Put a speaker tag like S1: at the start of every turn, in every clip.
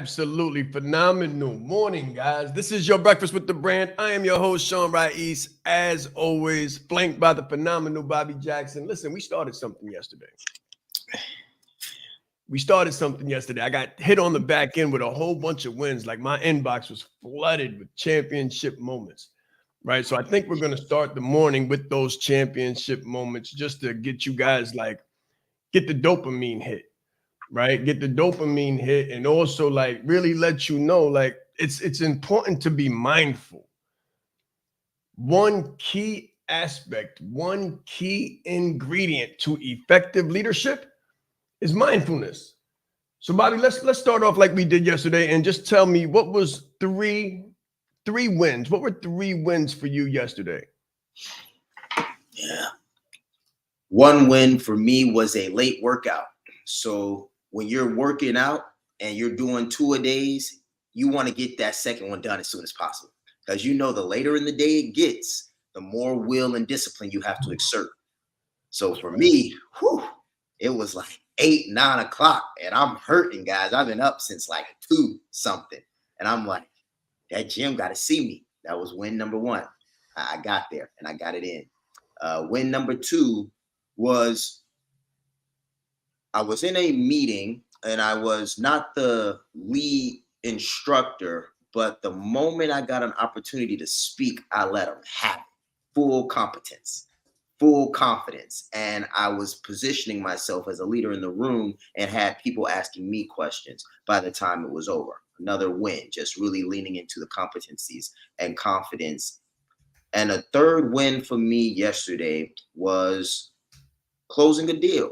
S1: absolutely phenomenal morning, guys. This is your Breakfast with the Brand. I am your host, Shaan, as always, flanked by the phenomenal Bobby Jackson. Listen, we started something yesterday. I got hit on the back end with a whole bunch of wins. Like my inbox was flooded with championship moments, right? So I think we're going to start the morning with those championship moments just to get you guys get the dopamine hit. Right? Get the dopamine hit and also really let you know it's important to be mindful. One key aspect, one key ingredient to effective leadership is mindfulness. So Bobby, let's start off like we did yesterday and just tell me what was three wins. What were 3 wins for you yesterday?
S2: Yeah. One win for me was a late workout. So when you're working out and you're doing 2 a days, you want to get that second one done as soon as possible. Because the later in the day it gets, the more will and discipline you have to exert. So for me, it was like 8, 9 o'clock and I'm hurting, guys. I've been up since 2 something. And I'm like, that gym got to see me. That was win number 1. I got there and I got it in. Win number 2 was I was in a meeting and I was not the lead instructor, but the moment I got an opportunity to speak, I let them have it. Full competence, full confidence. And I was positioning myself as a leader in the room and had people asking me questions by the time it was over. Another win, just really leaning into the competencies and confidence. And a third win for me yesterday was closing a deal.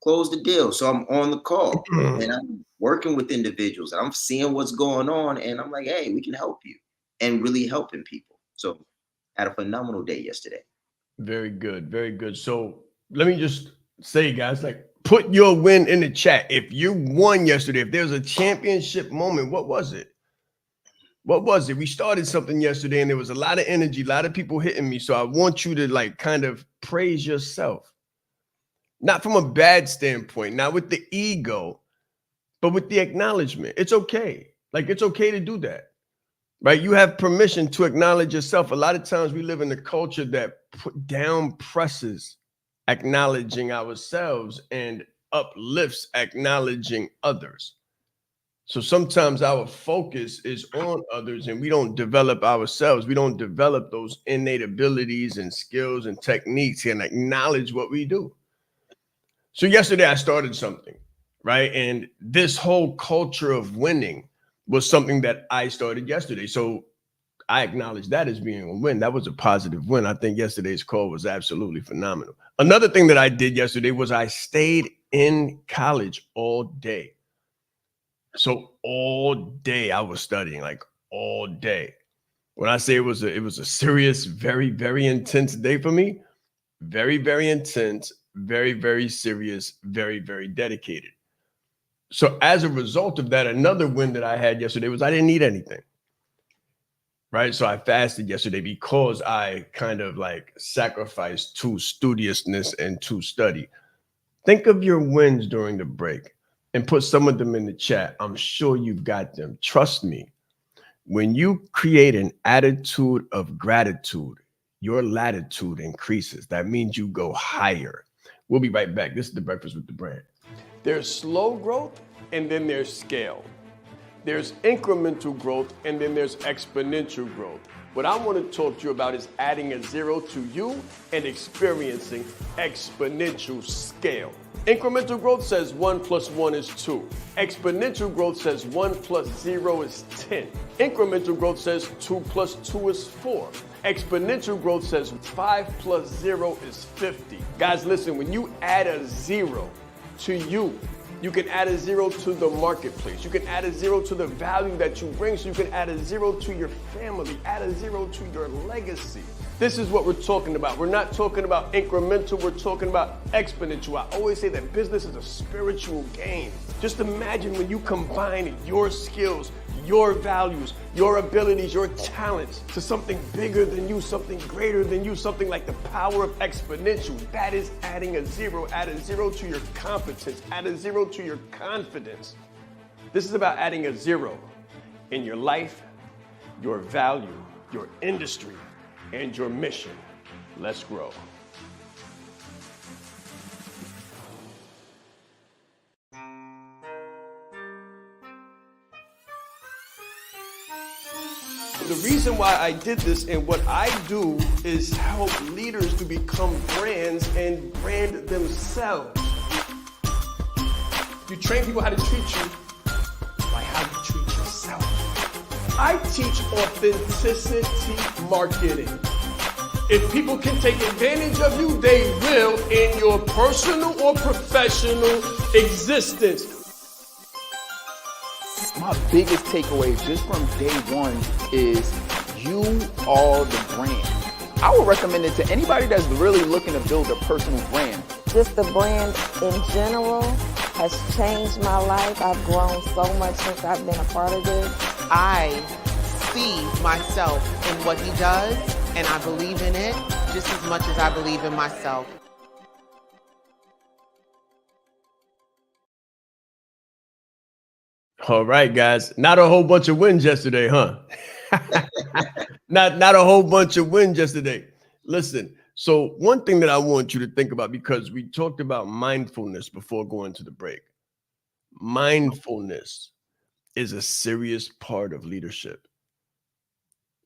S2: Close the deal. So I'm on the call and I'm working with individuals. I'm seeing what's going on and I'm like, hey, we can help you, and really helping people. So had a phenomenal day yesterday.
S1: Very good. Very good. So let me just say, guys, put your win in the chat. If you won yesterday, if there's a championship moment, what was it? What was it? We started something yesterday and there was a lot of energy, a lot of people hitting me. So I want you to kind of praise yourself. Not from a bad standpoint, not with the ego, but with the acknowledgement. It's okay. It's okay to do that, right? You have permission to acknowledge yourself. A lot of times we live in a culture that down presses acknowledging ourselves and uplifts acknowledging others. So sometimes our focus is on others and we don't develop ourselves. We don't develop those innate abilities and skills and techniques and acknowledge what we do. So yesterday I started something, right? And this whole culture of winning was something that I started yesterday. So I acknowledge that as being a win. That was a positive win. I think yesterday's call was absolutely phenomenal. Another thing that I did yesterday was I stayed in college all day. So all day I was studying, all day. When I say it was a serious, very, very intense day for me, very, very intense, very, very serious, very, very dedicated. So as a result of that, another win that I had yesterday was I didn't eat anything. Right. So I fasted yesterday because I kind of sacrificed to studiousness and to study. Think of your wins during the break and put some of them in the chat. I'm sure you've got them. Trust me. When you create an attitude of gratitude, your latitude increases. That means you go higher. We'll be right back. This is the Breakfast with the Brand. There's slow growth and then there's scale. There's incremental growth and then there's exponential growth. What I want to talk to you about is adding a 0 to you and experiencing exponential scale. Incremental growth says 1 plus 1 is 2. Exponential growth says 1 plus 0 is 10. Incremental growth says 2 plus 2 is 4. Exponential growth says 5 plus 0 is 50. Guys, listen, when you add a 0 to you, you can add a 0 to the marketplace. You can add a 0 to the value that you bring. So you can add a 0 to your family, add a 0 to your legacy. This is what we're talking about. We're not talking about incremental, we're talking about exponential. I always say that business is a spiritual game. Just imagine when you combine your skills, your values, your abilities, your talents to something bigger than you, something greater than you, something like the power of exponential. That is adding a 0. Add a 0 to your competence, add a 0 to your confidence. This is about adding a zero in your life, your value, your industry, and your mission. Let's grow. The reason why I did this and what I do is help leaders to become brands and brand themselves. You train people how to treat you by how you treat yourself. I teach authenticity marketing. If people can take advantage of you, they will in your personal or professional existence.
S3: My biggest takeaway just from day one is you are the brand. I would recommend it to anybody that's really looking to build a personal brand.
S4: Just the brand in general has changed my life. I've grown so much since I've been a part of this.
S5: I see myself in what he does, and I believe in it just as much as I believe in myself.
S1: All right, guys. Not a whole bunch of wins yesterday, huh? not a whole bunch of wins yesterday. Listen, so one thing that I want you to think about, because we talked about mindfulness before going to the break. Mindfulness is a serious part of leadership.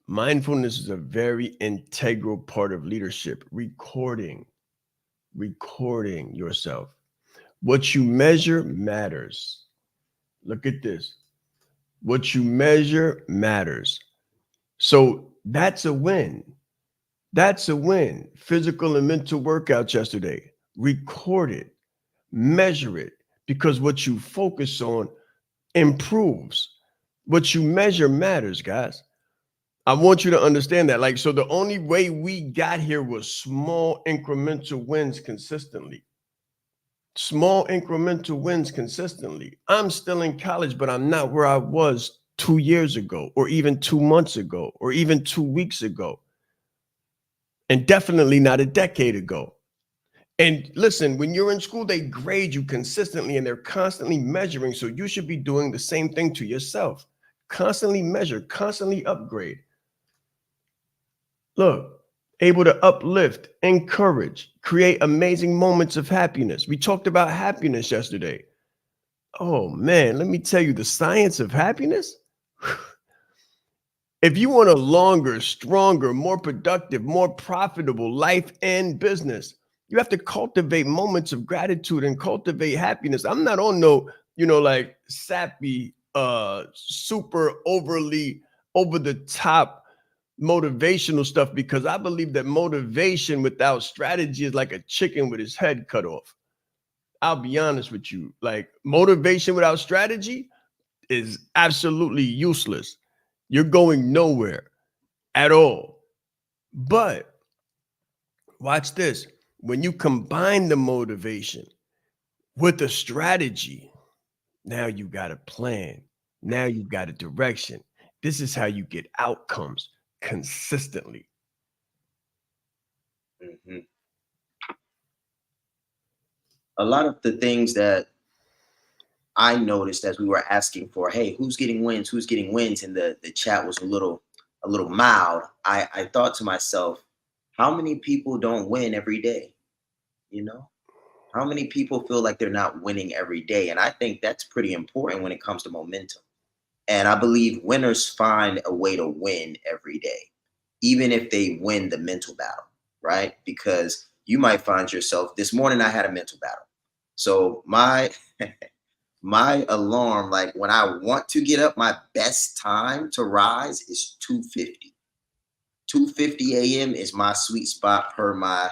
S1: Mindfulness is a very integral part of leadership. Recording yourself. What you measure matters. Look at this. What you measure matters. So that's a win. That's a win. Physical and mental workouts yesterday. Record it. Measure it. Because what you focus on improves. What you measure matters, guys. I want you to understand that. Like, so the only way we got here was small incremental wins consistently. Small incremental wins consistently. I'm still in college, but I'm not where I was 2 years ago, or even 2 months ago, or even 2 weeks ago. And definitely not a decade ago. And listen, when you're in school, they grade you consistently and they're constantly measuring. So you should be doing the same thing to yourself. Constantly measure, constantly upgrade. Look, able to uplift, encourage, create amazing moments of happiness. We talked about happiness yesterday. Oh man, let me tell you the science of happiness. If you want a longer, stronger, more productive, more profitable life and business, you have to cultivate moments of gratitude and cultivate happiness. I'm not on no, like sappy, super overly over the top motivational stuff, because I believe that motivation without strategy is like a chicken with his head cut off. I'll be honest with you. Like, motivation without strategy is absolutely useless. You're going nowhere at all. But watch this. When you combine the motivation with a strategy, now you got a plan. Now you got a direction. This is how you get outcomes consistently.
S2: Mm-hmm. A lot of the things that I noticed as we were asking for, hey, who's getting wins? Who's getting wins? And the chat was a little mild. I thought to myself, how many people don't win every day? How many people feel like they're not winning every day? And I think that's pretty important when it comes to momentum. And I believe winners find a way to win every day, even if they win the mental battle, right? Because you might find yourself, this morning I had a mental battle. So my alarm, like when I want to get up, my best time to rise is 2:50. 2:50 a.m. is my sweet spot per my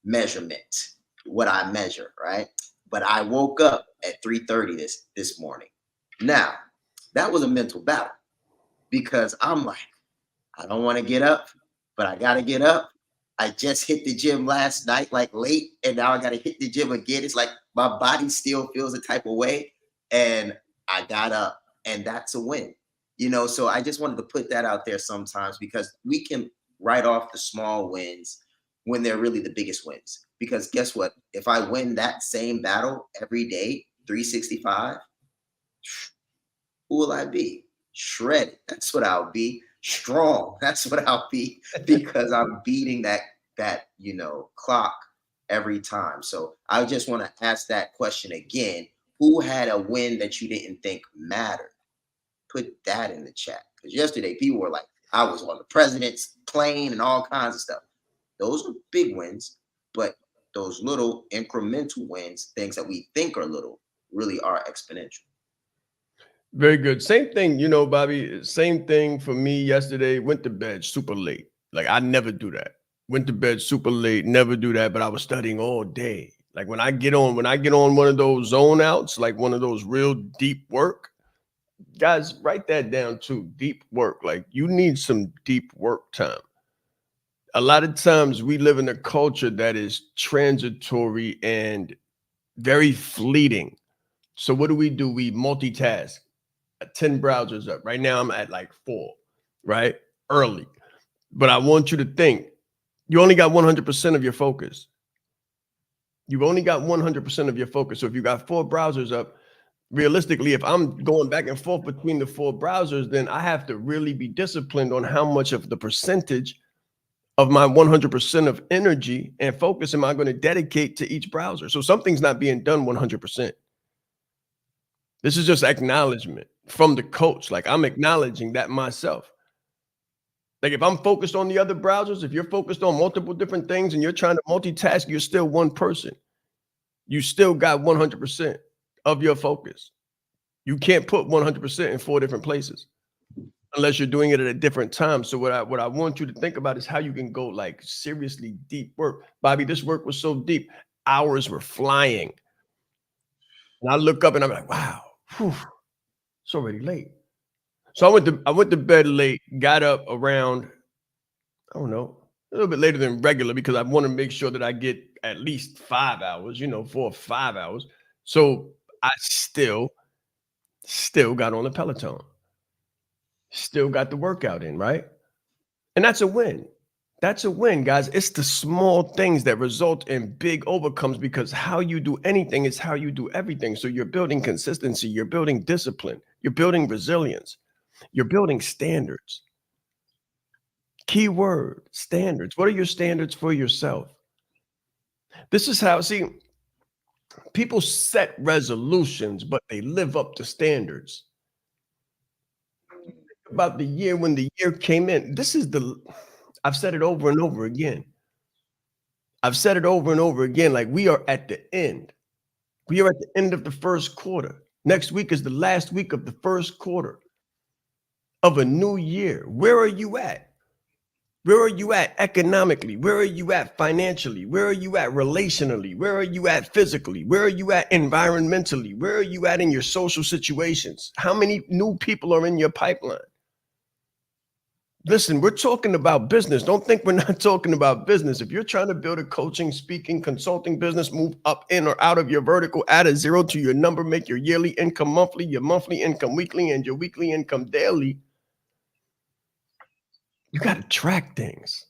S2: measurement, what I measure, right? But I woke up at 3:30 this morning. Now, that was a mental battle because I'm like, I don't want to get up, but I got to get up. I just hit the gym last night, like late, and now I got to hit the gym again. It's like my body still feels a type of way, and I got up, and that's a win. So I just wanted to put that out there sometimes, because we can write off the small wins when they're really the biggest wins. Because guess what? If I win that same battle every day, 365, who will I be? Shredded. That's what I'll be. Strong. That's what I'll be, because I'm beating that clock every time. So I just want to ask that question again. Who had a win that you didn't think mattered? Put that in the chat. Because yesterday people were like, I was on the president's plane and all kinds of stuff. Those are big wins, but those little incremental wins, things that we think are little, really are exponential.
S1: Very good. Same thing, Bobby. Same thing for me yesterday. Went to bed super late. Like, I never do that. Went to bed super late, never do that, but I was studying all day. Like, when I get on one of those zone outs, like one of those real deep work, guys, write that down too. Deep work. Like, you need some deep work time. A lot of times we live in a culture that is transitory and very fleeting. So what do? We multitask. 10 browsers up. Right now I'm at like 4, right? Early. But I want you to think, you only got 100% of your focus. You've only got 100% of your focus. So if you got 4 browsers up, realistically, if I'm going back and forth between the 4 browsers, then I have to really be disciplined on how much of the percentage of my 100% of energy and focus am I going to dedicate to each browser. So something's not being done 100%. This is just acknowledgement from the coach. Like, I'm acknowledging that myself. Like, if I'm focused on the other browsers, if you're focused on multiple different things and you're trying to multitask, you're still one person. You still got 100% of your focus. You can't put 100% in 4 different places unless you're doing it at a different time. So what I want you to think about is how you can go like seriously deep work. Bobby, this work was so deep. Hours were flying. And I look up and I'm like, wow, whew, it's already late. So I went to bed late, got up around, I don't know, a little bit later than regular because I want to make sure that I get at least 5 hours, 4 or 5 hours. So I still got on the Peloton. Still got the workout in, right? And that's a win. That's a win, guys. It's the small things that result in big overcomes, because how you do anything is how you do everything. So you're building consistency, you're building discipline, you're building resilience, you're building standards. Keyword, standards. What are your standards for yourself? This is how, see, people set resolutions, but they live up to standards. About the year when the year came in, I've said it over and over again. Like, we are at the end. We are at the end of the first quarter. Next week is the last week of the first quarter of a new year. Where are you at? Where are you at economically? Where are you at financially? Where are you at relationally? Where are you at physically? Where are you at environmentally? Where are you at in your social situations? How many new people are in your pipeline? Listen, we're talking about business. Don't think we're not talking about business. If you're trying to build a coaching, speaking, consulting business, move up, in, or out of your vertical, add a 0 to your number, make your yearly income monthly, your monthly income weekly, and your weekly income daily, you got to track things.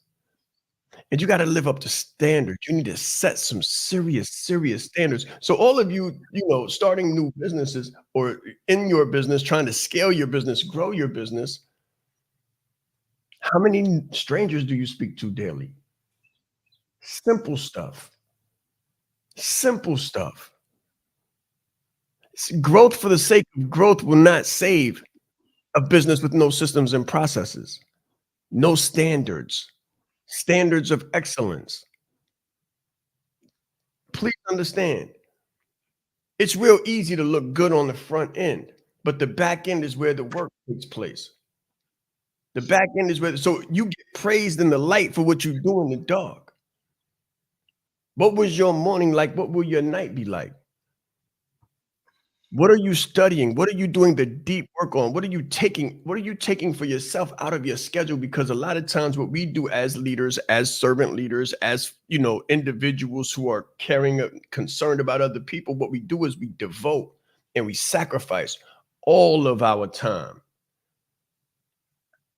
S1: And you got to live up to standards. You need to set some serious standards. So all of you, starting new businesses or in your business, trying to scale your business, grow your business, how many strangers do you speak to daily? Simple stuff. Simple stuff. Growth for the sake of growth will not save a business with no systems and processes, no standards of excellence. Please understand, it's real easy to look good on the front end, but the back end is where the work takes place. The back end is where, so you get praised in the light for what you do in the dark. What was your morning like? What will your night be like? What are you studying? What are you doing the deep work on? What are you taking for yourself out of your schedule? Because a lot of times what we do as leaders, as servant leaders, as individuals who are concerned about other people, what we do is we devote and we sacrifice all of our time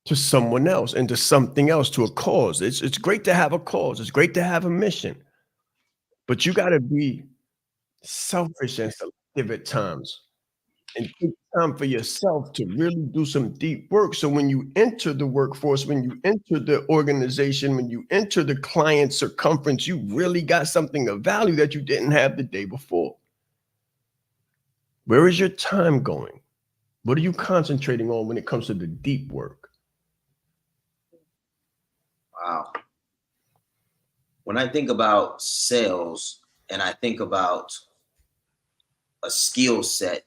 S1: to someone else and to something else, to a cause. It's great to have a cause. It's great to have a mission, but you got to be selfish and selective at times and take time for yourself to really do some deep work. So when you enter the workforce, when you enter the organization, when you enter the client circumference, you really got something of value that you didn't have the day before. Where is your time going? What are you concentrating on when it comes to the deep work?
S2: Wow. When I think about sales and I think about a skill set,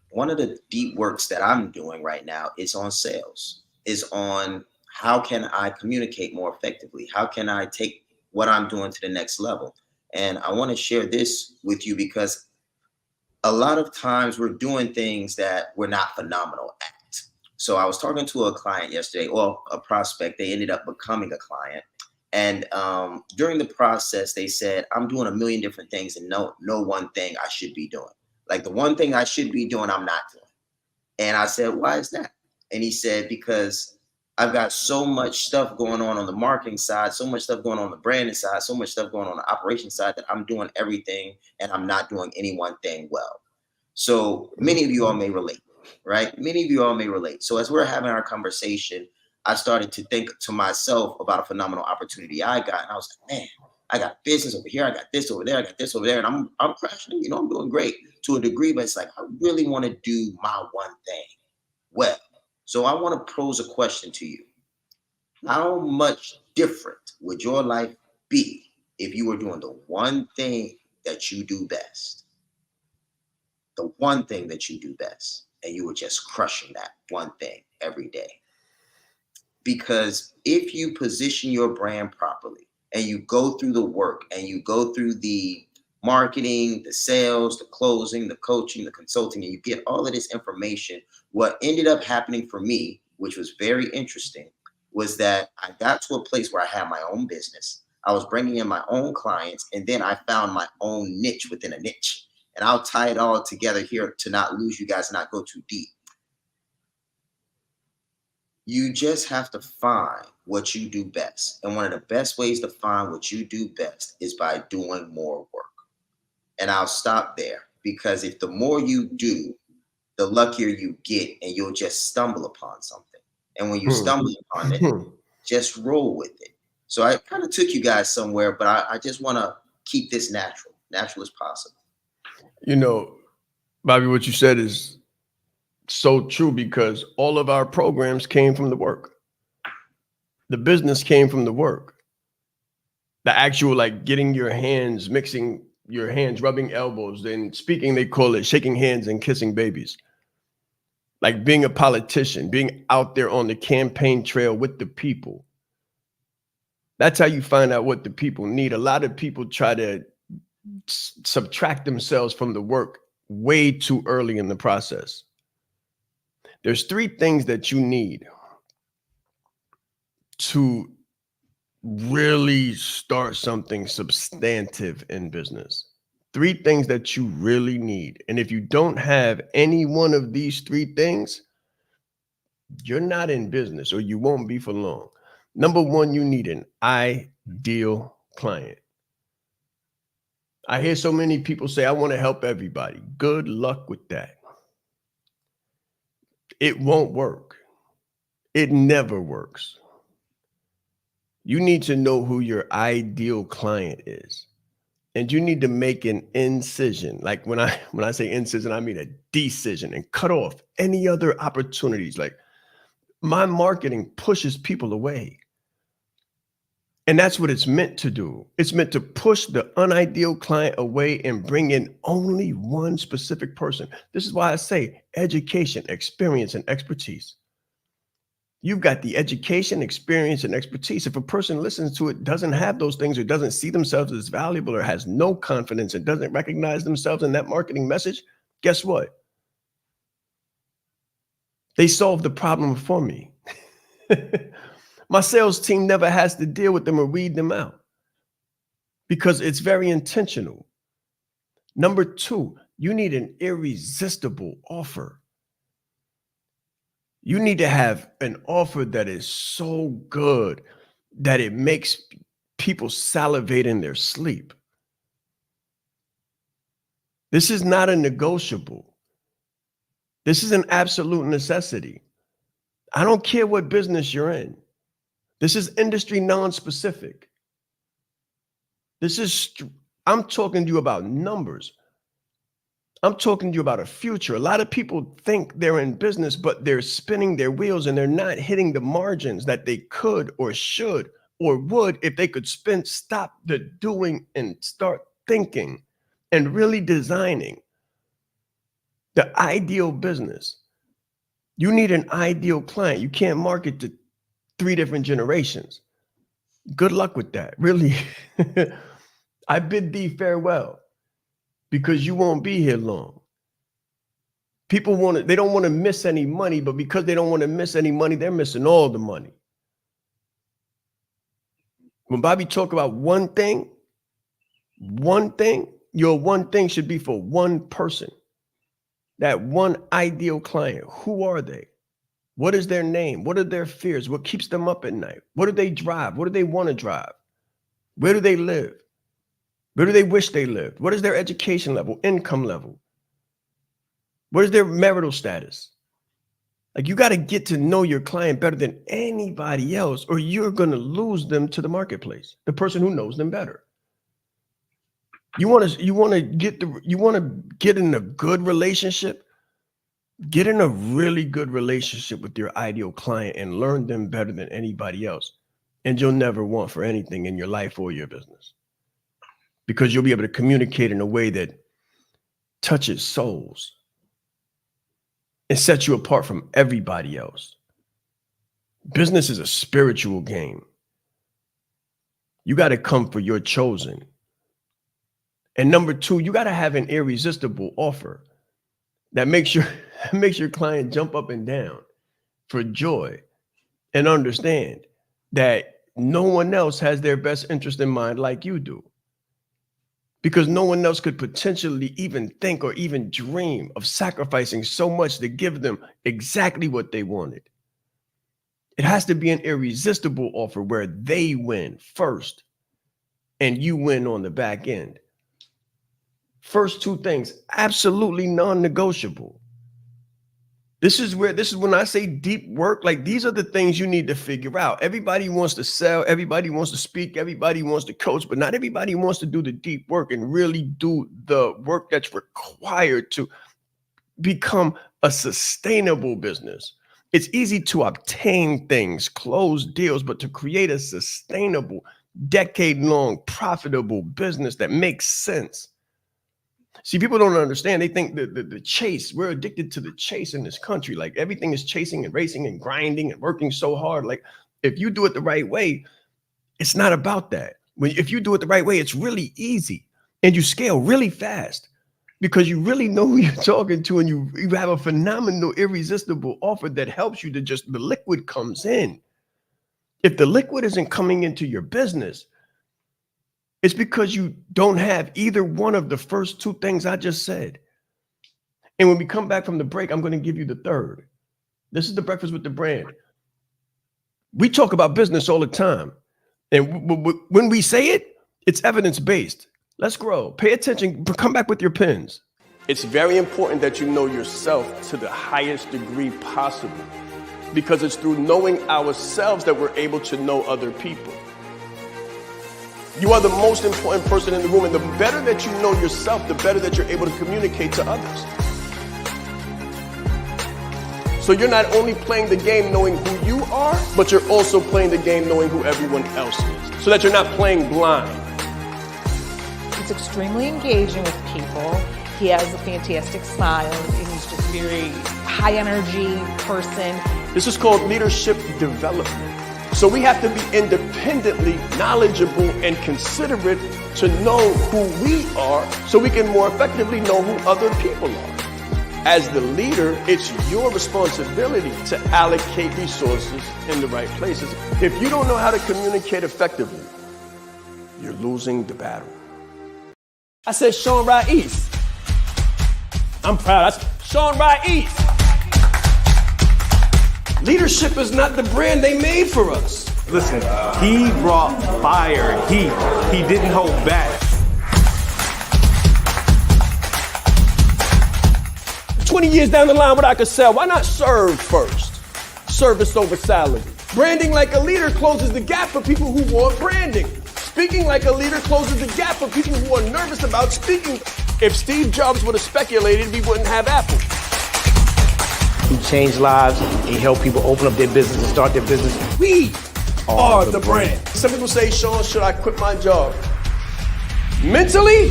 S2: one of the deep works that I'm doing right now is on sales, is on how can I communicate more effectively? How can I take what I'm doing to the next level? And I want to share this with you because a lot of times we're doing things that we're not phenomenal at. So I was talking to a client yesterday, or a prospect. They ended up becoming a client. And during the process, they said, I'm doing a million different things and no one thing I should be doing. Like the one thing I should be doing, I'm not doing. And I said, why is that? And he said, because I've got so much stuff going on the marketing side, so much stuff going on the branding side, so much stuff going on the operation side that I'm doing everything and I'm not doing any one thing well. So many of you all may relate, right? Many of you all may relate. So as we're having our conversation, I started to think to myself about a phenomenal opportunity I got. And I was like, man, I got business over here. I got this over there. I got this over there. And I'm crushing it. I'm doing great to a degree, but it's like, I really want to do my one thing well. So I want to pose a question to you. How much different would your life be if you were doing the one thing that you do best? The one thing that you do best, and you were just crushing that one thing every day. Because if you position your brand properly and you go through the work and you go through the marketing, the sales, the closing, the coaching, the consulting, and you get all of this information, what ended up happening for me, which was very interesting, was that I got to a place where I had my own business. I was bringing in my own clients, and then I found my own niche within a niche. And I'll tie it all together here to not lose you guys and not go too deep. You just have to find what you do best. And one of the best ways to find what you do best is by doing more work. And I'll stop there, because if the more you do, the luckier you get, and you'll just stumble upon something. And when you stumble upon it, just roll with it. So I kind of took you guys somewhere, but I just want to keep this natural as possible.
S1: Bobby, what you said is so true, because all of our programs came from the work. The business came from the work. The actual, like, getting your hands, mixing your hands, rubbing elbows. Then speaking, they call it shaking hands and kissing babies. Like being a politician, being out there on the campaign trail with the people. That's how you find out what the people need. A lot of people try to subtract themselves from the work way too early in the process. There's 3 things that you need to really start something substantive in business. 3 things that you really need. And if you don't have any one of these 3 things, you're not in business, or you won't be for long. Number 1, you need an ideal client. I hear so many people say, I want to help everybody. Good luck with that. It won't work. It never works. You need to know who your ideal client is. And you need to make an incision. Like when I say incision, I mean a decision, and cut off any other opportunities. Like, my marketing pushes people away. And that's what it's meant to do. It's meant to push the unideal client away and bring in only one specific person. This is why I say education, experience, and expertise. You've got the education, experience, and expertise. If a person listens to it, doesn't have those things, or doesn't see themselves as valuable, or has no confidence and doesn't recognize themselves in that marketing message, guess what? They solved the problem for me. My sales team never has to deal with them or weed them out, because it's very intentional. Number 2, you need an irresistible offer. You need to have an offer that is so good that it makes people salivate in their sleep. This is not a negotiable. This is an absolute necessity. I don't care what business you're in. This is industry non-specific. I'm talking to you about numbers. I'm talking to you about a future. A lot of people think they're in business, but they're spinning their wheels and they're not hitting the margins that they could or should or would if they could stop the doing and start thinking and really designing the ideal business. You need an ideal client. You can't market to 3 different generations. Good luck with that. Really, I bid thee farewell because you won't be here long. People they don't want to miss any money, but because they don't want to miss any money, they're missing all the money. When Bobby talk about one thing, your one thing should be for one person. That one ideal client. Who are they? What is their name? What are their fears? What keeps them up at night? What do they drive? What do they want to drive? Where do they live? Where do they wish they lived? What is their education level, income level? What is their marital status? Like, you got to get to know your client better than anybody else, or you're going to lose them to the marketplace, the person who knows them better. You want to get in a good relationship? Get in a really good relationship with your ideal client and learn them better than anybody else. And you'll never want for anything in your life or your business, because you'll be able to communicate in a way that touches souls and sets you apart from everybody else. Business is a spiritual game. You got to come for your chosen. And number 2, you got to have an irresistible offer that makes your client jump up and down for joy and understand that no one else has their best interest in mind like you do. Because no one else could potentially even think or even dream of sacrificing so much to give them exactly what they wanted. It has to be an irresistible offer where they win first and you win on the back end. First 2 things, absolutely non-negotiable. This is when I say deep work, like, these are the things you need to figure out. Everybody wants to sell, everybody wants to speak, everybody wants to coach, but not everybody wants to do the deep work and really do the work that's required to become a sustainable business. It's easy to obtain things, close deals, but to create a sustainable, decade-long, profitable business that makes sense. See, people don't understand. They think the chase, we're addicted to the chase in this country. Like, everything is chasing and racing and grinding and working so hard. Like, if you do it the right way, it's not about that. If you do it the right way, it's really easy and you scale really fast because you really know who you're talking to, and you have a phenomenal, irresistible offer that helps you to the liquid comes in. If the liquid isn't coming into your business, it's because you don't have either one of the first 2 things I just said. And when we come back from the break, I'm going to give you the third. This is the Breakfast with the Brand. We talk about business all the time. And when we say it, it's evidence-based. Let's grow. Pay attention. Come back with your pens. It's very important that you know yourself to the highest degree possible, because it's through knowing ourselves that we're able to know other people. You are the most important person in the room, and the better that you know yourself, the better that you're able to communicate to others. So you're not only playing the game knowing who you are, but you're also playing the game knowing who everyone else is, so that you're not playing blind.
S6: He's extremely engaging with people. He has a fantastic smile. He's just very high energy person.
S1: This is called leadership development. So we have to be independently knowledgeable and considerate to know who we are, so we can more effectively know who other people are. As the leader, it's your responsibility to allocate resources in the right places. If you don't know how to communicate effectively, you're losing the battle. I said Shaan Rais. I'm proud. I said Shaan Rais. Leadership is not the brand they made for us.
S7: Listen, he brought fire, heat. He didn't hold back.
S1: 20 years down the line, what I could sell? Why not serve first? Service over salary. Branding like a leader closes the gap for people who want branding. Speaking like a leader closes the gap for people who are nervous about speaking. If Steve Jobs would have speculated, we wouldn't have Apple.
S8: He changed lives. He helped people open up their business and start their business.
S1: We are the brand. Some people say, Shaan, should I quit my job? Mentally,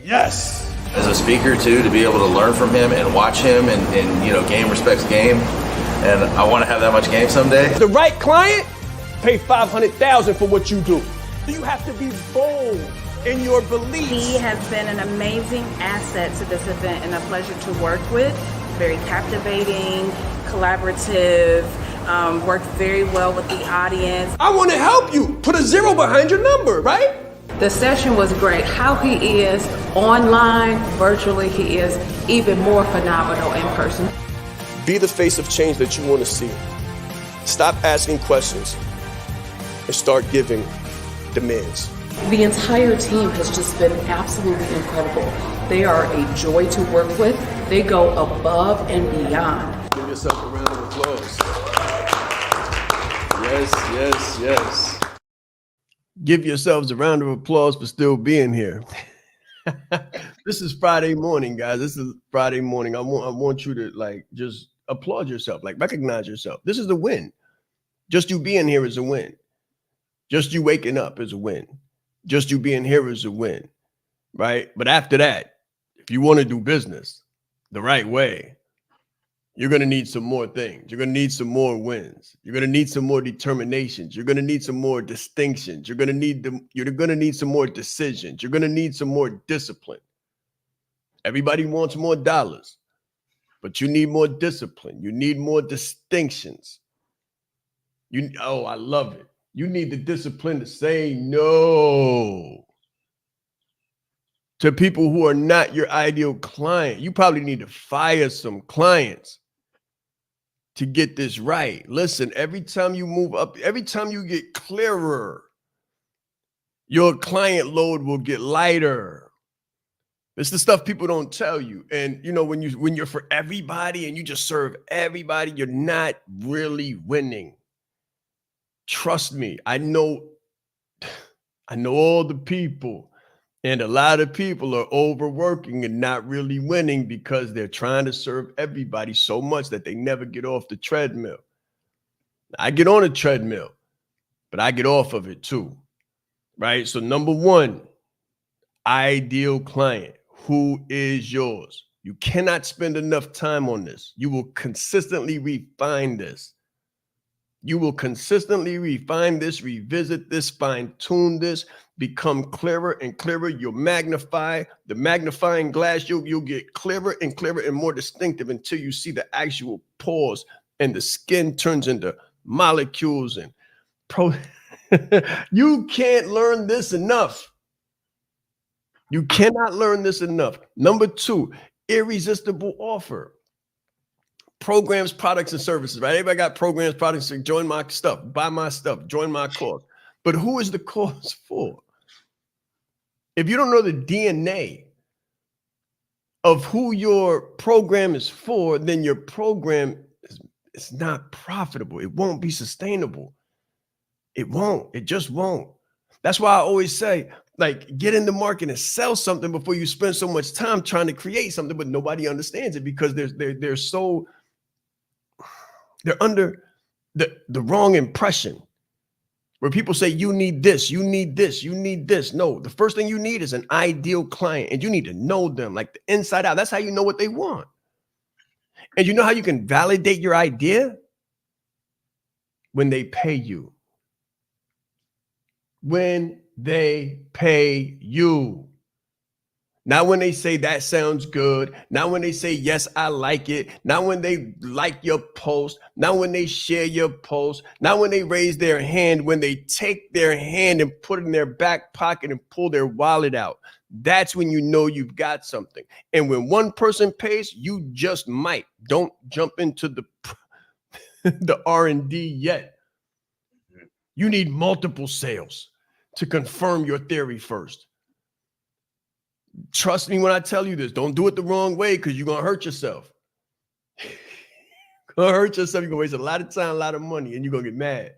S1: yes.
S9: As a speaker too, to be able to learn from him and watch him and game respects game. And I want to have that much game someday.
S1: The right client, pay $500,000 for what you do. You have to be bold in your beliefs.
S10: He has been an amazing asset to this event and a pleasure to work with. Very captivating, collaborative, worked very well with the audience.
S1: I want to help you. Put a 0 behind your number, right?
S10: The session was great. How he is online, virtually, he is even more phenomenal in person.
S1: Be the face of change that you want to see. Stop asking questions and start giving demands.
S11: The entire team has just been absolutely incredible. They are a joy to work with. They go above and beyond.
S1: Give yourself a round of applause. Yes, yes, yes. Give yourselves a round of applause for still being here. This is Friday morning, guys. This is Friday morning. I want you to just applaud yourself, recognize yourself. This is a win. Just you being here is a win. Just you waking up is a win. Just you being here is a win, right? But after that, if you want to do business the right way, you're going to need some more things. You're going to need some more wins. You're going to need some more determinations. You're going to need some more distinctions. You're going to need some more decisions. You're going to need some more discipline. Everybody wants more dollars, but you need more discipline. You need more distinctions. I love it. You need the discipline to say no to people who are not your ideal client. You probably need to fire some clients to get this right. Listen, every time you move up, every time you get clearer, your client load will get lighter. It's the stuff people don't tell you. And when you're for everybody and you just serve everybody, you're not really winning. Trust me, I know all the people, and a lot of people are overworking and not really winning because they're trying to serve everybody so much that they never get off the treadmill. I get on a treadmill, but I get off of it too, right? So number one, ideal client. Who is yours? You cannot spend enough time on this. You will consistently refine this. You will consistently refine this, revisit this, fine-tune this, become clearer and clearer. You'll magnify the magnifying glass. You'll get clearer and clearer and more distinctive until you see the actual pores and the skin turns into molecules and You can't learn this enough. You cannot learn this enough. Number two, irresistible offer. Programs, products, and services, right? Everybody got programs, products, join my stuff, buy my stuff, join my course. But who is the course for? If you don't know the DNA of who your program is for, then your program is not profitable. It won't be sustainable. It won't. It just won't. That's why I always say, get in the market and sell something before you spend so much time trying to create something, but nobody understands it because they're under the wrong impression where people say, you need this, you need this, you need this. No, the first thing you need is an ideal client, and you need to know them like the inside out. That's how you know what they want. And you know how you can validate your idea? When they pay you. When they pay you. Not when they say that sounds good. Not when they say, yes, I like it. Not when they like your post. Not when they share your post. Not when they raise their hand. When they take their hand and put it in their back pocket and pull their wallet out. That's when you know you've got something. And when one person pays, you just might. Don't jump into the R&D yet. You need multiple sales to confirm your theory first. Trust me when I tell you this. Don't do it the wrong way because you're going to hurt yourself. Gonna hurt yourself. You're gonna waste a lot of time, a lot of money, and you're gonna get mad.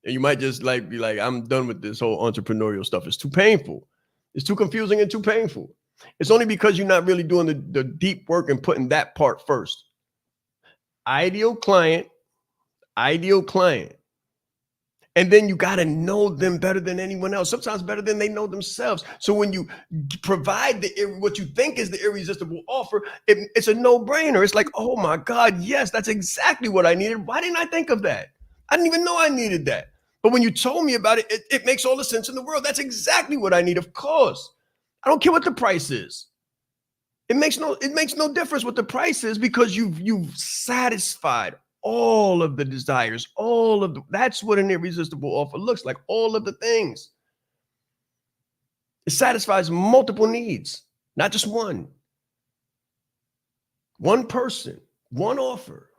S1: And you might just like be like, I'm done with this whole entrepreneurial stuff. It's too painful. It's too confusing and too painful. It's only because you're not really doing the deep work and putting that part first. Ideal client. And then you got to know them better than anyone else, sometimes better than they know themselves. So when you provide what you think is the irresistible offer, it's a no-brainer. It's like, oh my God, yes, that's exactly what I needed. Why didn't I think of that? I didn't even know I needed that. But when you told me about it, it makes all the sense in the world. That's exactly what I need, of course. I don't care what the price is. It makes no difference what the price is, because you've satisfied all of the desires, that's what an irresistible offer looks like. All of the things. It satisfies multiple needs, not just one. One person, one offer.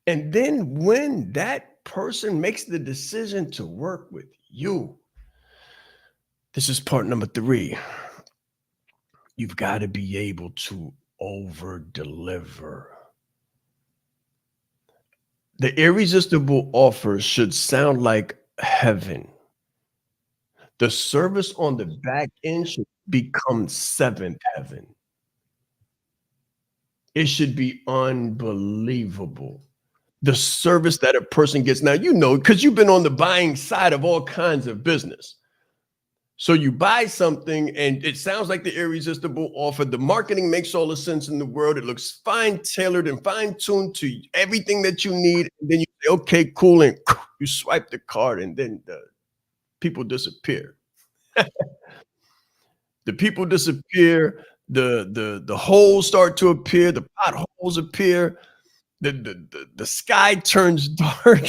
S1: And then when that person makes the decision to work with you, this is part number 3. You've got to be able to over-deliver. The irresistible offer should sound like heaven. The service on the back end should become 7th heaven. It should be unbelievable. The service that a person gets. Now, you know, because you've been on the buying side of all kinds of business. So you buy something and it sounds like the irresistible offer. The marketing makes all the sense in the world. It looks fine tailored and fine tuned to everything that you need. And then you say, okay, cool. And you swipe the card and then the people disappear. The people disappear. The holes start to appear. The potholes appear. The sky turns dark.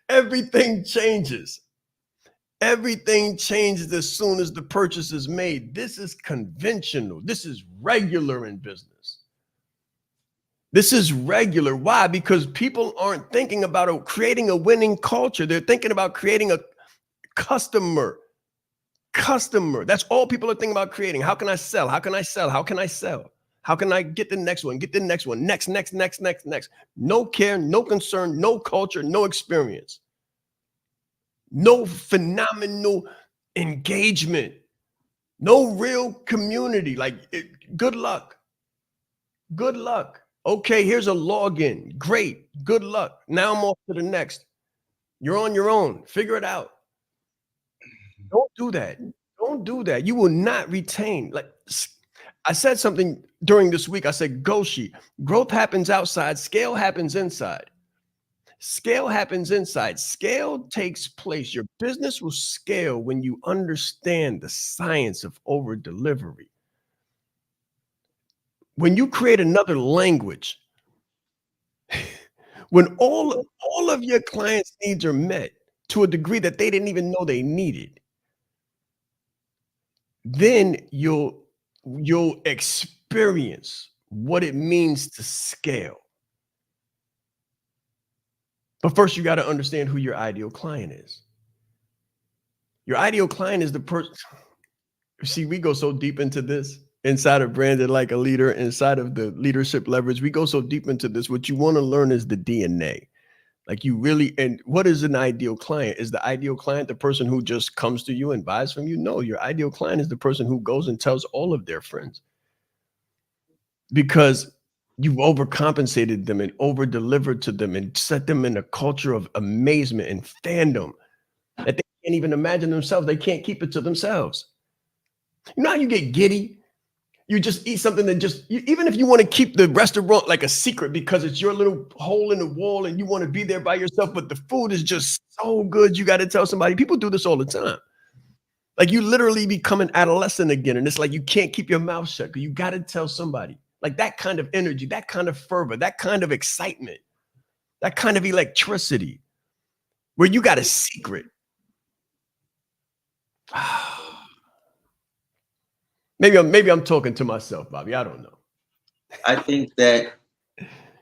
S1: Everything changes. Everything changes as soon as the purchase is made. This is conventional. This is regular in business. This is regular. Why? Because people aren't thinking about creating a winning culture. They're thinking about creating a customer. That's all people are thinking about creating. How can I sell? How can I sell? How can I sell? How can I get the next one? Get the next one. Next. No care, no concern, no culture, no experience. No phenomenal engagement, no real community. Good luck. Okay, here's a login. Great. Good luck. Now I'm off to the next. You're on your own. Figure it out. Don't do that. You will not retain. Like I said something during this week. I said, Goshi, growth happens outside. Scale happens inside. Scale happens inside. Scale takes place. Your business will scale when you understand the science of over delivery. When you create another language, when all of your clients' needs are met to a degree that they didn't even know they needed, then you'll experience what it means to scale. But first, you got to understand who your ideal client is. Your ideal client is the person. See, we go so deep into this inside of Branded Like a Leader, inside of the leadership leverage. We go so deep into this. What you want to learn is the DNA. Like you really, and what is an ideal client? Is the ideal client the person who just comes to you and buys from you? No, your ideal client is the person who goes and tells all of their friends. Because you've overcompensated them and over-delivered to them and set them in a culture of amazement and fandom that they can't even imagine themselves. They can't keep it to themselves. You know how you get giddy? You just eat something that even if you want to keep the restaurant like a secret because it's your little hole in the wall and you want to be there by yourself, but the food is just so good, you got to tell somebody. People do this all the time. Like you literally become an adolescent again. And it's like you can't keep your mouth shut because you got to tell somebody. Like that kind of energy, that kind of fervor, that kind of excitement, that kind of electricity where you got a secret. Maybe I'm talking to myself, Bobby. I don't know.
S2: I think that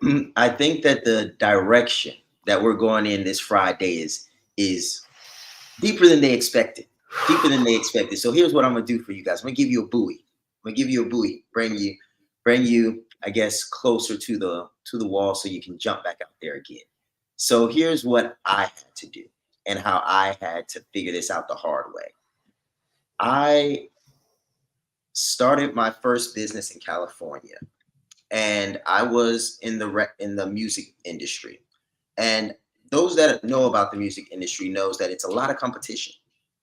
S2: the direction that we're going in this Friday is deeper than they expected. So here's what I'm gonna do for you guys. I'm gonna give you a buoy. Bring you I guess, closer to the wall so you can jump back out there again. So here's what I had to do and how I had to figure this out the hard way. I started my first business in California, and I was in the music industry. And those that know about the music industry knows that it's a lot of competition.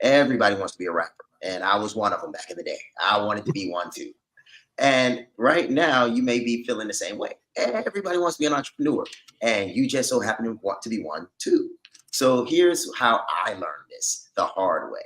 S2: Everybody wants to be a rapper, and I was one of them back in the day. I wanted to be one too. And right now, you may be feeling the same way. Everybody wants to be an entrepreneur, and you just so happen to want to be one too. So here's how I learned this the hard way.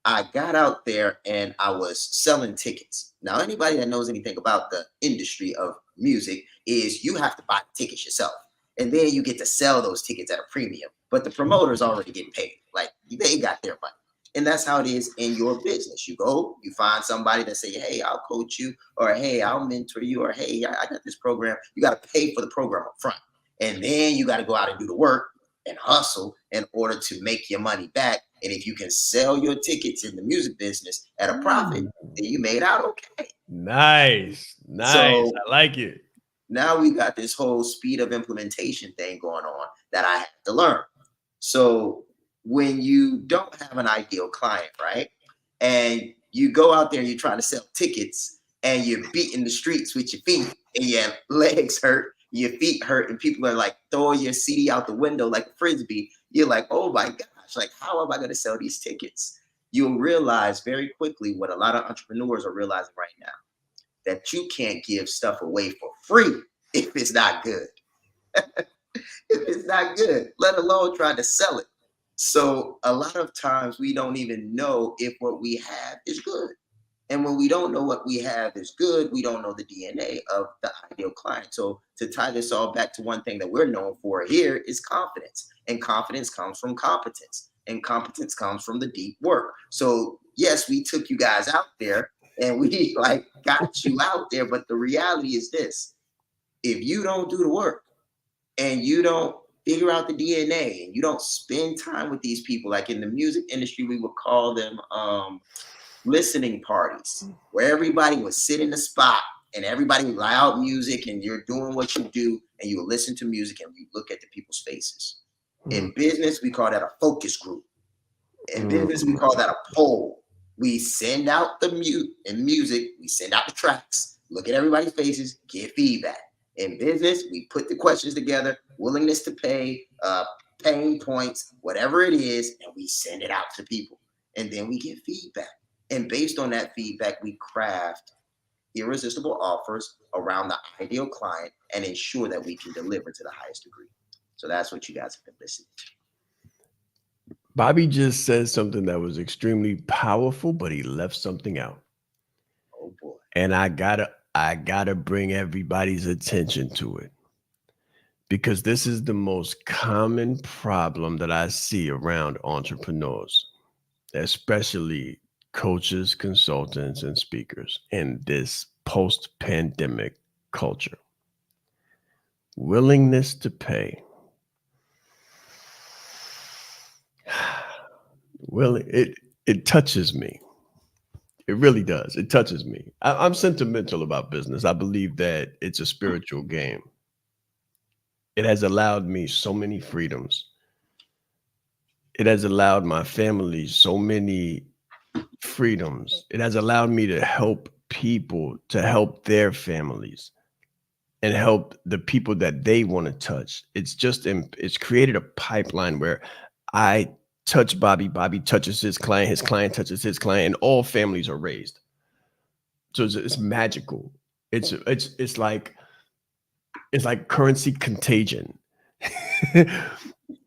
S2: I got out there and I was selling tickets. Now, anybody that knows anything about the industry of music is you have to buy tickets yourself. And then you get to sell those tickets at a premium. But the promoter's already getting paid. Like, they got their money. And that's how it is in your business. You go, you find somebody that say, hey, I'll coach you, or hey, I'll mentor you, or hey, I got this program. You got to pay for the program up front. And then you got to go out and do the work and hustle in order to make your money back. And if you can sell your tickets in the music business at a profit, then you made out okay.
S1: Nice.
S2: So
S1: I like it.
S2: now we got this whole speed of implementation thing going on that I had to learn. So when you don't have an ideal client, right? And you go out there and you're trying to sell tickets and you're beating the streets with your feet and your legs hurt, your feet hurt, and people are like throwing your CD out the window like a frisbee. You're like, oh my gosh, like how am I going to sell these tickets? You'll realize very quickly what a lot of entrepreneurs are realizing right now, that you can't give stuff away for free if it's not good. If it's not good, let alone try to sell it. So a lot of times we don't even know if what we have is good. And when we don't know what we have is good, we don't know the DNA of the ideal client. So to tie this all back to one thing that we're known for here is confidence. And confidence comes from competence. And competence comes from the deep work. So yes, we took you guys out there and we like got you out there. But the reality is this: if you don't do the work and you don't figure out the DNA and you don't spend time with these people, like in the music industry, we would call them listening parties, where everybody would sit in the spot and everybody would loud music and you're doing what you do and you listen to music and you look at the people's faces. In business, we call that a focus group. In business, we call that a poll. We send out the music, we send out the tracks, look at everybody's faces, get feedback. In business, we put the questions together, willingness to pay, pain points, whatever it is, and we send it out to people. And then we get feedback. And based on that feedback, we craft irresistible offers around the ideal client and ensure that we can deliver to the highest degree. So that's what you guys have been listening to.
S1: Bobby just said something that was extremely powerful, but he left something out.
S2: Oh boy.
S1: And I gotta bring everybody's attention to it, because this is the most common problem that I see around entrepreneurs, especially coaches, consultants, and speakers in this post-pandemic culture. Willingness to pay. Well, it touches me. It really does. It touches me. I'm sentimental about business. I believe that it's a spiritual game. It has allowed me so many freedoms. It has allowed my family so many freedoms. It has allowed me to help people, to help their families, and help the people that they want to touch. It's created a pipeline where I touch Bobby, Bobby touches his client touches his client, and all families are raised. So it's magical. It's like currency contagion.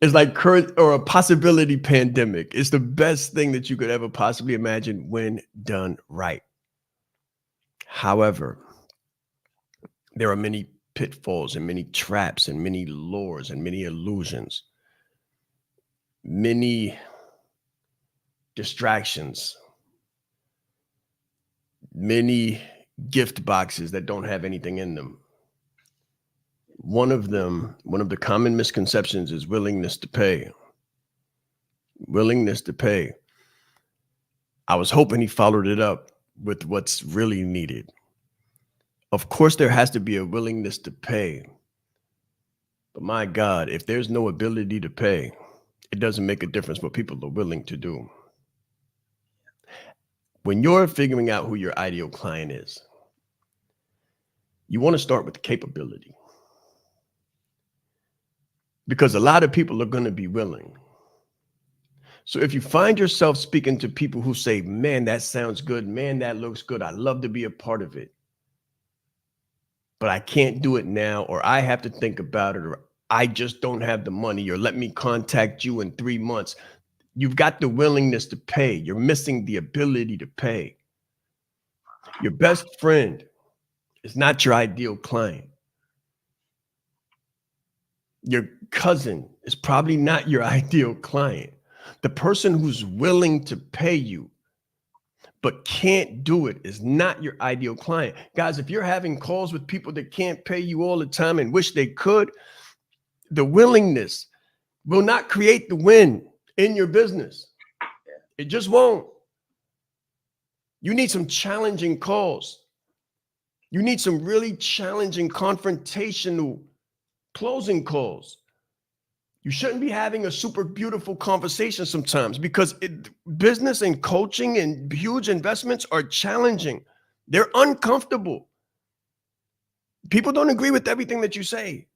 S1: It's like current or a possibility pandemic. It's the best thing that you could ever possibly imagine when done right. However, there are many pitfalls and many traps and many lures and many illusions, many distractions, many gift boxes that don't have anything in them. One of the common misconceptions is willingness to pay. Willingness to pay. I was hoping he followed it up with what's really needed. Of course, there has to be a willingness to pay. But my God, if there's no ability to pay, it doesn't make a difference what people are willing to do. When you're figuring out who your ideal client is, you want to start with capability. Because a lot of people are going to be willing. So if you find yourself speaking to people who say, man, that sounds good, man, that looks good, I'd love to be a part of it, but I can't do it now, or I have to think about it, or I just don't have the money, or let me contact you in 3 months. You've got the willingness to pay. You're missing the ability to pay. Your best friend is not your ideal client. Your cousin is probably not your ideal client. The person who's willing to pay you but can't do it is not your ideal client. Guys, if you're having calls with people that can't pay you all the time and wish they could, the willingness will not create the win in your business. It just won't. You need some challenging calls. You need some really challenging, confrontational closing calls. You shouldn't be having a super beautiful conversation sometimes, because business and coaching and huge investments are challenging. They're uncomfortable. People don't agree with everything that you say,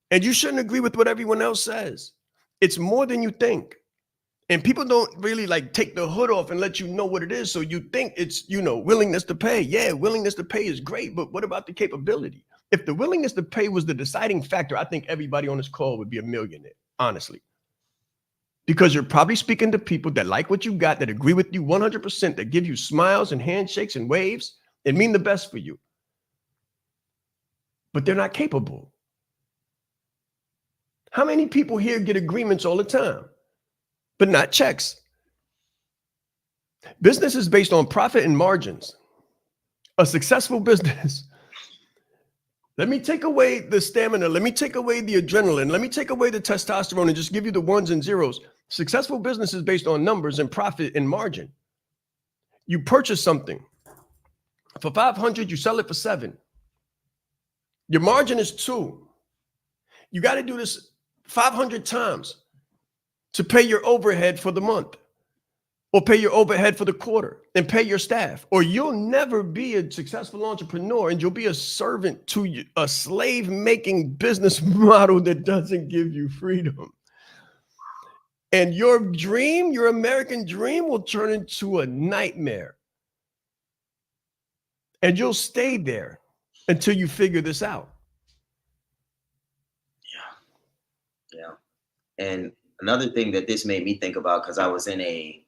S1: and you shouldn't agree with what everyone else says. It's more than you think. And people don't really like take the hood off and let you know what it is. So you think it's, willingness to pay. Yeah, willingness to pay is great, but what about the capability? If the willingness to pay was the deciding factor, I think everybody on this call would be a millionaire, honestly. Because you're probably speaking to people that like what you got, that agree with you 100%, that give you smiles and handshakes and waves and mean the best for you. But they're not capable. How many people here get agreements all the time, but not checks? Business is based on profit and margins. A successful business. Let me take away the stamina. Let me take away the adrenaline. Let me take away the testosterone and just give you the ones and zeros. Successful business is based on numbers and profit and margin. You purchase something for 500, you sell it for 7. Your margin is 2. You got to do this 500 times to pay your overhead for the month, or pay your overhead for the quarter, and pay your staff, or you'll never be a successful entrepreneur, and you'll be a servant to a slave-making business model that doesn't give you freedom. And your dream, your American dream, will turn into a nightmare. And you'll stay there until you figure this out.
S2: Yeah. And another thing that this made me think about, because I was in a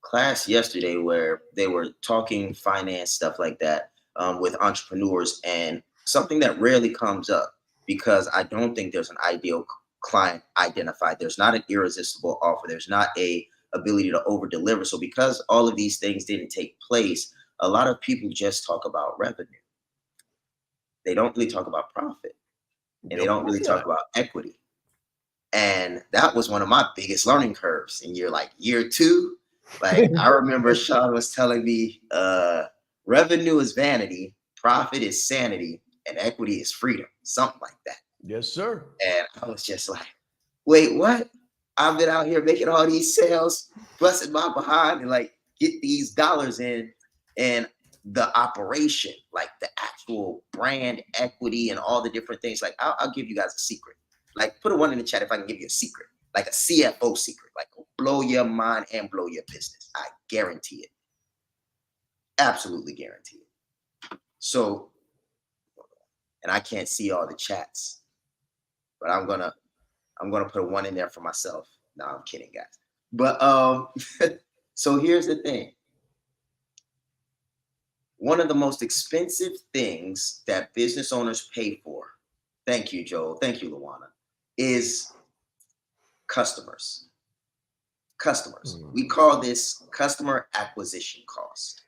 S2: class yesterday where they were talking finance, stuff like that, with entrepreneurs, and something that rarely comes up, because I don't think there's an ideal client identified. There's not an irresistible offer. There's not a ability to over deliver. So because all of these things didn't take place, a lot of people just talk about revenue. They don't really talk about profit, and they don't really talk about equity. And that was one of my biggest learning curves in year 2. Like, I remember Shaan was telling me, revenue is vanity, profit is sanity, and equity is freedom, something like that.
S1: Yes, sir.
S2: And I was just like, wait, what? I've been out here making all these sales, busting my behind, and like get these dollars in, and the operation, like the actual brand equity and all the different things. Like, I'll give you guys a secret. Like, put a 1 in the chat if I can give you a secret, like a CFO secret, like blow your mind and blow your business. I guarantee it. Absolutely guarantee it. So, and I can't see all the chats, but I'm gonna put a 1 in there for myself. No, I'm kidding, guys. But so here's the thing. One of the most expensive things that business owners pay for, thank you, Joel, thank you, Luana, is customers. We call this customer acquisition cost.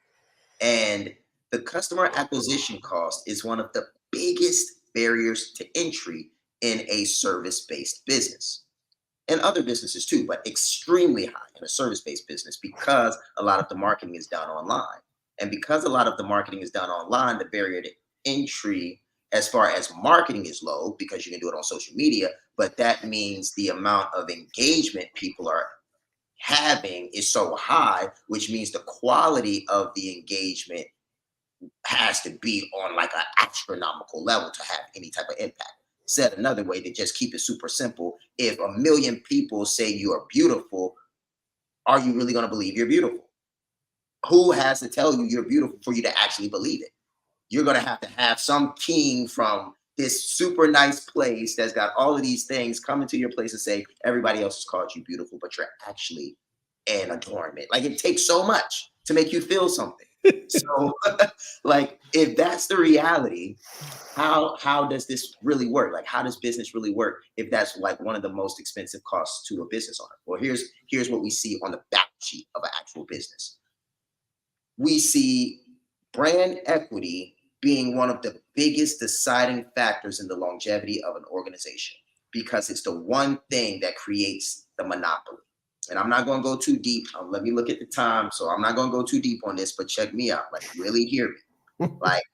S2: And the customer acquisition cost is one of the biggest barriers to entry in a service-based business. And other businesses too, but extremely high in a service-based business, because a lot of the marketing is done online. And because a lot of the marketing is done online, the barrier to entry as far as marketing is low because you can do it on social media, but that means the amount of engagement people are having is so high, which means the quality of the engagement has to be on like an astronomical level to have any type of impact. Said another way, to just keep it super simple, if 1 million people say you are beautiful, are you really going to believe you're beautiful? Who has to tell you you're beautiful for you to actually believe it? You're going to have some king from this super nice place that's got all of these things come into your place and say, everybody else has called you beautiful, but you're actually an adornment. Like, it takes so much to make you feel something. So like, if that's the reality, how does this really work? Like, how does business really work if that's like one of the most expensive costs to a business owner? Well, here's what we see on the balance sheet of an actual business. We see brand equity being one of the biggest deciding factors in the longevity of an organization, because it's the one thing that creates the monopoly. And I'm not going to go too deep. Let me look at the time. So I'm not going to go too deep on this, but check me out. Like, really hear me. Like,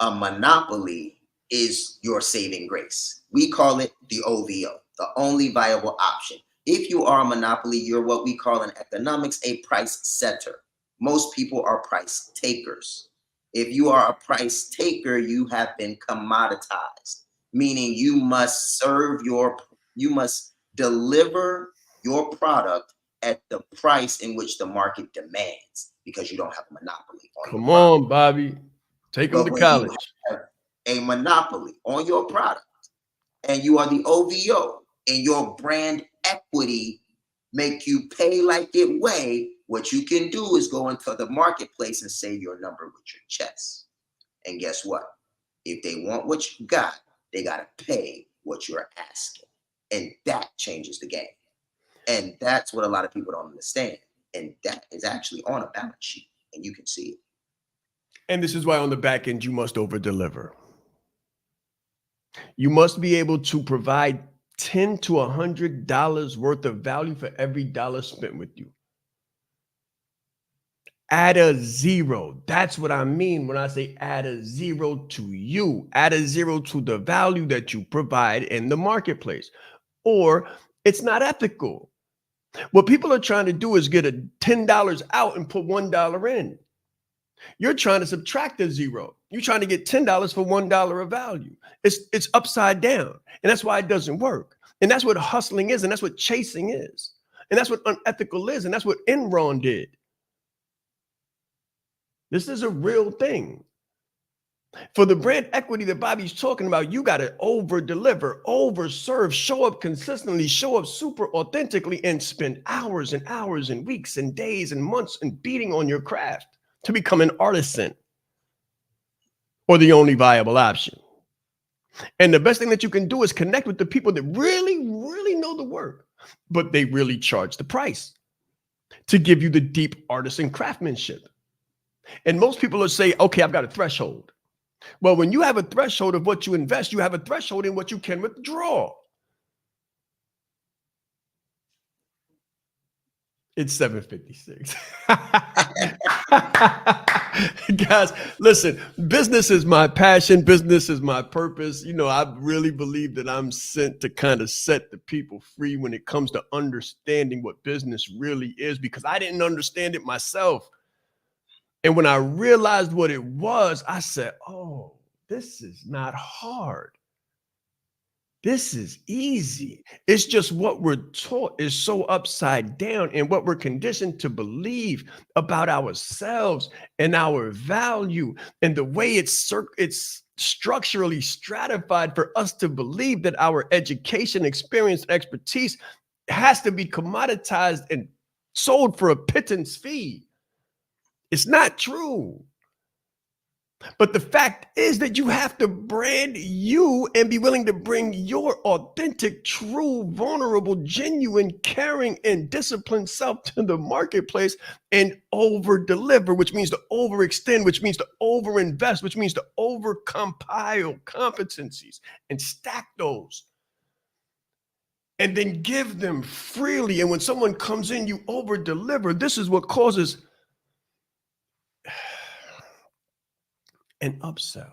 S2: a monopoly is your saving grace. We call it the OVO, the only viable option. If you are a monopoly, you're what we call in economics a price setter. Most people are price takers. If you are a price taker, you have been commoditized, meaning you must deliver your product at the price in which the market demands, because you don't have a monopoly on
S1: Come on, Bobby. Take them to college.
S2: You have a monopoly on your product and you are the OVO, and your brand equity make you pay like it weigh, what you can do is go into the marketplace and say your number with your chest. And guess what? If they want what you got, they got to pay what you're asking. And that changes the game. And that's what a lot of people don't understand. And that is actually on a balance sheet, and you can see it.
S1: And this is why on the back end, you must over deliver. You must be able to provide $10 to $100 worth of value for every dollar spent with you. Add a zero. That's what I mean when I say add a zero to you. Add a zero to the value that you provide in the marketplace. Or it's not ethical. What people are trying to do is get a $10 out and put $1 in. You're trying to subtract a zero. You're trying to get $10 for $1 of value. It's upside down. And that's why it doesn't work. And that's what hustling is. And that's what chasing is. And that's what unethical is. And that's what Enron did. This is a real thing. For the brand equity that Bobby's talking about, you got to over deliver, over serve, show up consistently, show up super authentically, and spend hours and hours and weeks and days and months and beating on your craft to become an artisan or the only viable option. And the best thing that you can do is connect with the people that really, really know the work, but they really charge the price to give you the deep artisan craftsmanship. And most people will say, okay, I've got a threshold. Well, when you have a threshold of what you invest, you have a threshold in what you can withdraw. It's 7:56. Guys, listen, business is my passion. Business is my purpose. You know, I really believe that I'm sent to kind of set the people free when it comes to understanding what business really is, because I didn't understand it myself. And when I realized what it was, I said, oh, this is not hard. This is easy. It's just what we're taught is so upside down, and what we're conditioned to believe about ourselves and our value, and the way it's structurally stratified for us to believe that our education, experience, and expertise has to be commoditized and sold for a pittance fee. It's not true. But the fact is that you have to brand you and be willing to bring your authentic, true, vulnerable, genuine, caring, and disciplined self to the marketplace and over deliver, which means to overextend, which means to overinvest, which means to over compile competencies and stack those and then give them freely. And when someone comes in, you over deliver. This is what causes and upsell.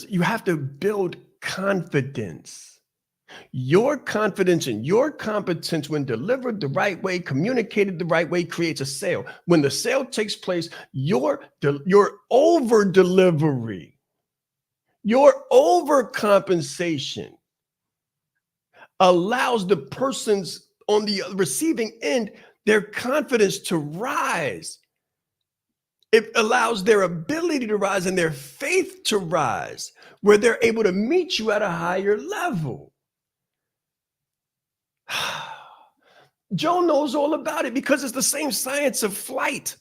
S1: You have to build confidence. Your confidence and your competence, when delivered the right way, communicated the right way, creates a sale. When the sale takes place, your over delivery, your overcompensation allows the persons on the receiving end, their confidence to rise. It allows their ability to rise and their faith to rise, where they're able to meet you at a higher level. Joe knows all about it because it's the same science of flight.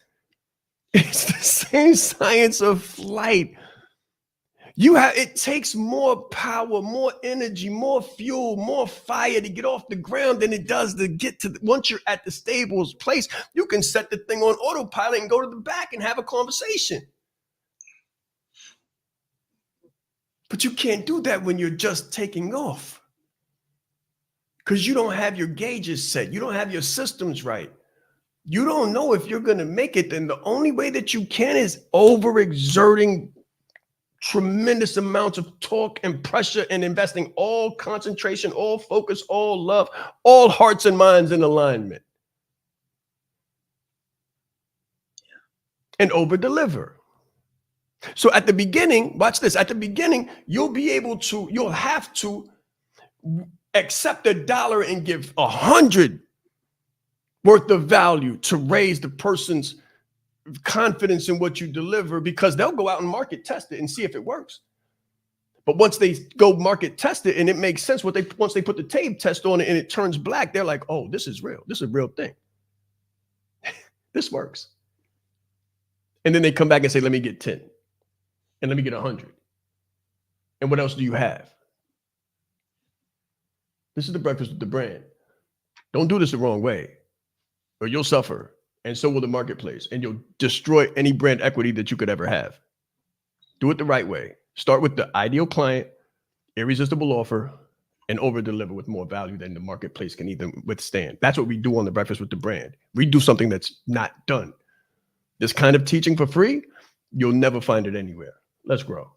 S1: It's the same science of flight. It takes more power, more energy, more fuel, more fire to get off the ground than it does to get to once you're at the stable's place. You can set the thing on autopilot and go to the back and have a conversation. But you can't do that when you're just taking off, because you don't have your gauges set. You don't have your systems right. You don't know if you're going to make it. Then the only way that you can is overexerting tremendous amounts of torque and pressure and investing all concentration, all focus, all love, all hearts and minds in alignment. And over deliver. So at the beginning, watch this. At the beginning, you'll have to accept $1 and give 100 worth of value to raise the person's confidence in what you deliver, because they'll go out and market test it and see if it works. But once they go market test it and it makes sense, once they put the tape test on it and it turns black, they're like, oh, this is real. This is a real thing. This works. And then they come back and say, let me get 10 and let me get 100. And what else do you have? This is the breakfast with the brand. Don't do this the wrong way, or you'll suffer. And so will the marketplace, and you'll destroy any brand equity that you could ever have. Do it the right way. Start with the ideal client, irresistible offer, and over deliver with more value than the marketplace can even withstand. That's what we do on the Breakfast with the Brand. We do something that's not done. This kind of teaching for free, you'll never find it anywhere. Let's grow.